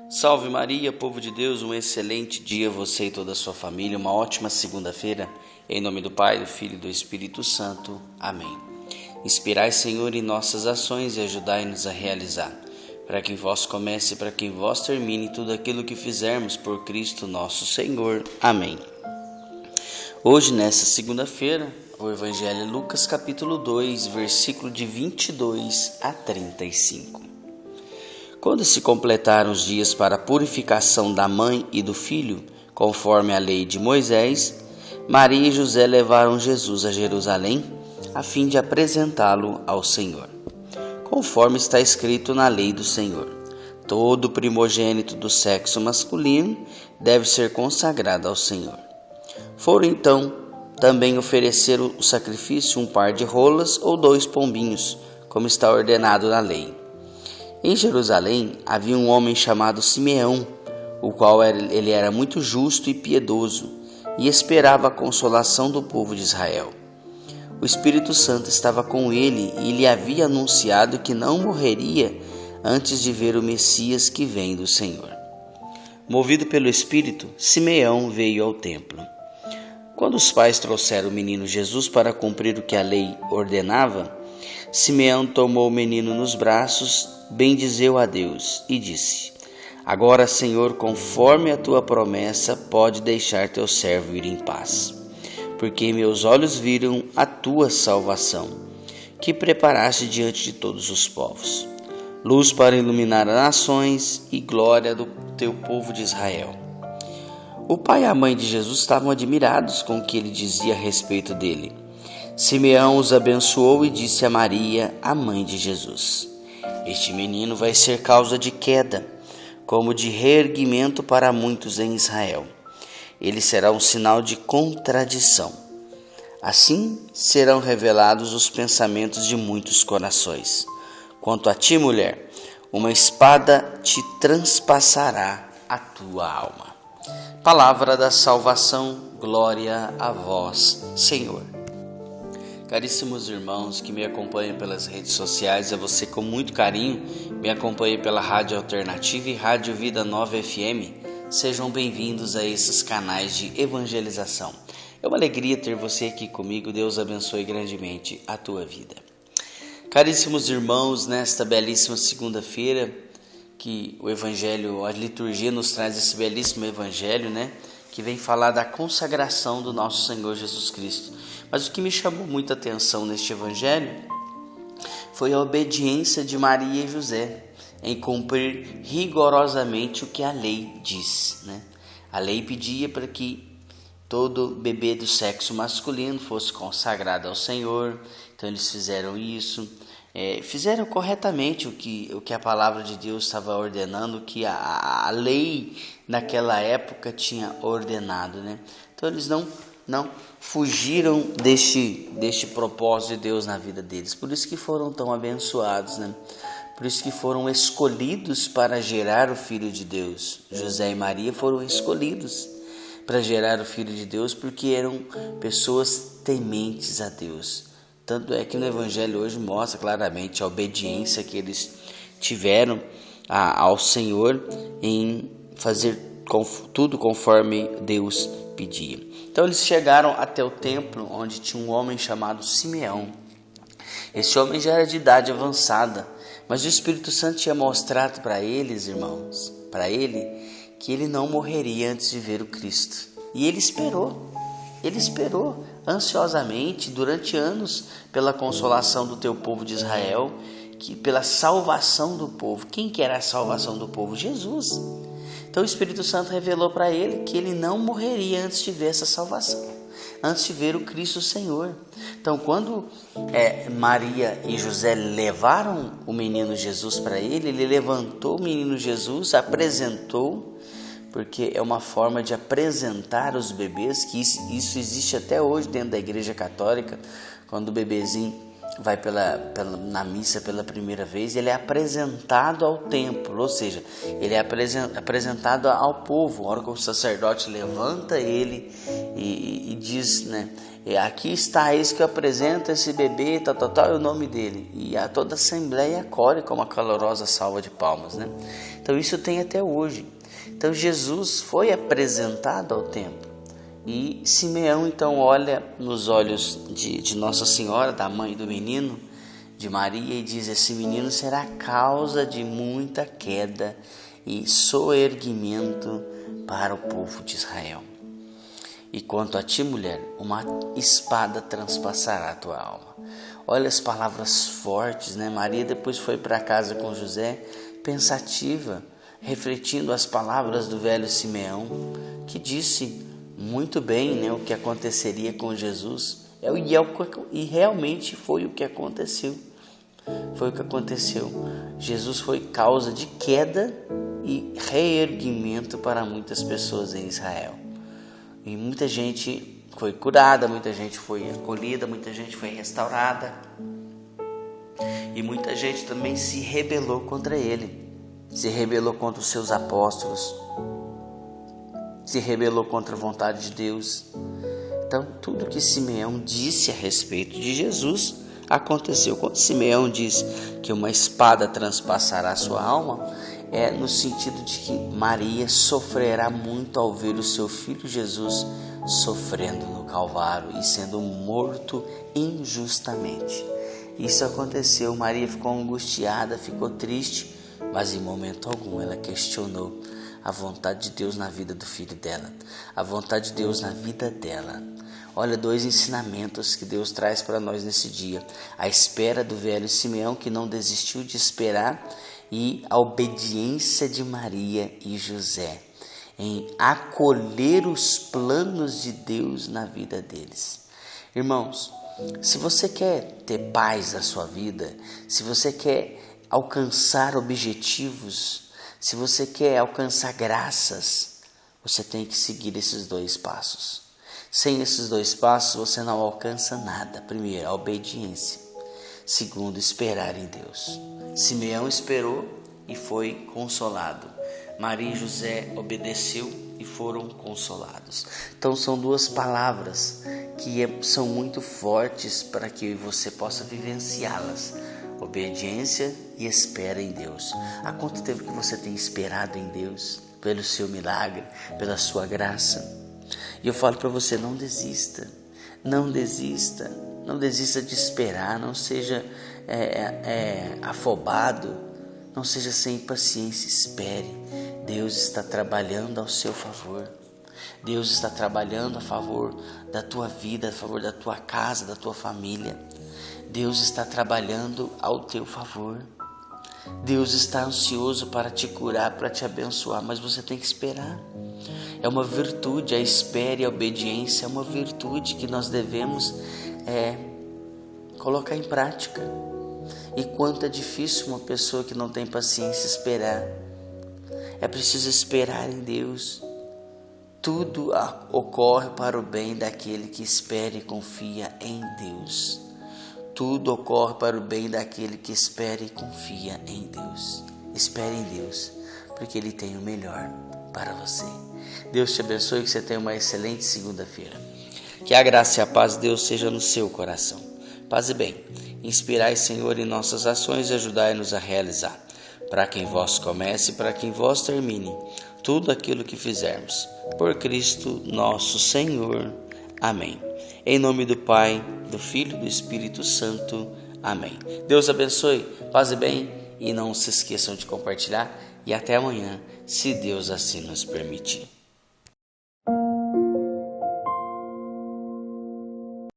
Salve Maria, povo de Deus, um excelente dia você e toda a sua família, uma ótima segunda-feira, em nome do Pai, do Filho e do Espírito Santo. Amém. Inspirai, Senhor, em nossas ações e ajudai-nos a realizar, para que em vós comece e para que em vós termine tudo aquilo que fizermos por Cristo nosso Senhor. Amém. Hoje, nessa segunda-feira, o Evangelho é Lucas capítulo 2, versículo de 22 a 35. Quando se completaram os dias para a purificação da mãe e do filho, conforme a lei de Moisés, Maria e José levaram Jesus a Jerusalém, a fim de apresentá-lo ao Senhor. Conforme está escrito na lei do Senhor, todo primogênito do sexo masculino deve ser consagrado ao Senhor. Foram então também oferecer o sacrifício um par de rolas ou 2 pombinhos, como está ordenado na lei. Em Jerusalém havia um homem chamado Simeão, o qual ele era muito justo e piedoso, e esperava a consolação do povo de Israel. O Espírito Santo estava com ele e lhe havia anunciado que não morreria antes de ver o Messias que vem do Senhor. Movido pelo Espírito, Simeão veio ao templo. Quando os pais trouxeram o menino Jesus para cumprir o que a lei ordenava, Simeão tomou o menino nos braços, bendizeu a Deus e disse: Agora, Senhor, conforme a tua promessa, pode deixar teu servo ir em paz, porque meus olhos viram a tua salvação, que preparaste diante de todos os povos, luz para iluminar as nações e glória do teu povo de Israel. O pai e a mãe de Jesus estavam admirados com o que ele dizia a respeito dele. Simeão os abençoou e disse a Maria, a mãe de Jesus: Este menino vai ser causa de queda, como de reerguimento para muitos em Israel. Ele será um sinal de contradição. Assim serão revelados os pensamentos de muitos corações. Quanto a ti, mulher, uma espada te transpassará a tua alma. Palavra da salvação, glória a vós, Senhor. Caríssimos irmãos que me acompanham pelas redes sociais, a você com muito carinho, me acompanhe pela Rádio Alternativa e Rádio Vida Nova FM, sejam bem-vindos a esses canais de evangelização. É uma alegria ter você aqui comigo, Deus abençoe grandemente a tua vida. Caríssimos irmãos, nesta belíssima segunda-feira, que o Evangelho, a liturgia nos traz esse belíssimo Evangelho, que vem falar da consagração do nosso Senhor Jesus Cristo. Mas o que me chamou muita atenção neste Evangelho foi a obediência de Maria e José em cumprir rigorosamente o que a lei diz. A lei pedia para que todo bebê do sexo masculino fosse consagrado ao Senhor, então eles fizeram isso. Fizeram corretamente o que a palavra de Deus estava ordenando, o que a lei naquela época tinha ordenado. Então eles não fugiram deste propósito de Deus na vida deles. Por isso que foram tão abençoados, Por isso que foram escolhidos para gerar o Filho de Deus. José e Maria foram escolhidos para gerar o Filho de Deus porque eram pessoas tementes a Deus. Tanto é que no Evangelho hoje mostra claramente a obediência que eles tiveram ao Senhor em fazer tudo conforme Deus pedia. Então eles chegaram até o templo onde tinha um homem chamado Simeão. Esse homem já era de idade avançada, mas o Espírito Santo tinha mostrado para eles, irmãos, para ele, que ele não morreria antes de ver o Cristo. E ele esperou ansiosamente durante anos pela consolação do teu povo de Israel, pela salvação do povo. Quem que era a salvação do povo? Jesus. Então o Espírito Santo revelou para ele que ele não morreria antes de ver essa salvação, antes de ver o Cristo Senhor. Então quando Maria e José levaram o menino Jesus para ele levantou o menino Jesus, apresentou, porque é uma forma de apresentar os bebês, que isso existe até hoje dentro da Igreja Católica. Quando o bebezinho vai na missa pela primeira vez, ele é apresentado ao templo, ou seja, ele é apresentado ao povo. A hora que o sacerdote levanta ele e diz, né, aqui está, eis que eu apresento esse bebê, tal, é o nome dele. E toda a assembleia acolhe com uma calorosa salva de palmas, né? Então isso tem até hoje. Então Jesus foi apresentado ao templo. E Simeão então olha nos olhos de Nossa Senhora, da mãe do menino, de Maria, e diz: esse menino será causa de muita queda e soerguimento para o povo de Israel. E quanto a ti, mulher, uma espada transpassará a tua alma. Olha as palavras fortes, né? Maria depois foi para casa com José, pensativa, refletindo as palavras do velho Simeão, que disse muito bem, né, o que aconteceria com Jesus. E realmente foi o que aconteceu. Foi o que aconteceu. Jesus foi causa de queda e reerguimento para muitas pessoas em Israel. E muita gente foi curada, muita gente foi acolhida, muita gente foi restaurada. E muita gente também se rebelou contra ele. Se rebelou contra os seus apóstolos. Se rebelou contra a vontade de Deus. Então, tudo que Simeão disse a respeito de Jesus aconteceu. Quando Simeão diz que uma espada transpassará a sua alma, é no sentido de que Maria sofrerá muito ao ver o seu filho Jesus sofrendo no Calvário e sendo morto injustamente. Isso aconteceu. Maria ficou angustiada, ficou triste, mas em momento algum ela questionou a vontade de Deus na vida do filho dela, a vontade de Deus na vida dela. Olha, 2 ensinamentos que Deus traz para nós nesse dia: a espera do velho Simeão, que não desistiu de esperar, e a obediência de Maria e José em acolher os planos de Deus na vida deles. Irmãos, se você quer ter paz na sua vida, se você quer alcançar objetivos, se você quer alcançar graças, você tem que seguir esses 2 passos. Sem esses 2 passos, você não alcança nada. Primeiro, a obediência. Segundo, esperar em Deus. Simeão esperou e foi consolado. Maria e José obedeceu e foram consolados. Então são 2 palavras que são muito fortes para que você possa vivenciá-las. Obediência e espera em Deus. Há quanto tempo que você tem esperado em Deus pelo seu milagre, pela sua graça? E eu falo para você, não desista, não desista, não desista de esperar, não seja afobado, não seja sem paciência, espere. Deus está trabalhando ao seu favor. Deus está trabalhando a favor da tua vida, a favor da tua casa, da tua família. Deus está trabalhando ao teu favor. Deus está ansioso para te curar, para te abençoar, mas você tem que esperar. É uma virtude, a espera e a obediência é uma virtude que nós devemos colocar em prática. E quanto é difícil uma pessoa que não tem paciência esperar. É preciso esperar em Deus. Tudo ocorre para o bem daquele que espera e confia em Deus. Tudo ocorre para o bem daquele que espera e confia em Deus. Espere em Deus, porque Ele tem o melhor para você. Deus te abençoe e que você tenha uma excelente segunda-feira. Que a graça e a paz de Deus seja no seu coração. Paz e bem. Inspirai, Senhor, em nossas ações e ajudai-nos a realizar. Para que em vós comece e para que em vós termine tudo aquilo que fizermos. Por Cristo nosso Senhor. Amém. Em nome do Pai, do Filho e do Espírito Santo. Amém. Deus abençoe, paz e bem, e não se esqueçam de compartilhar. E até amanhã, se Deus assim nos permitir.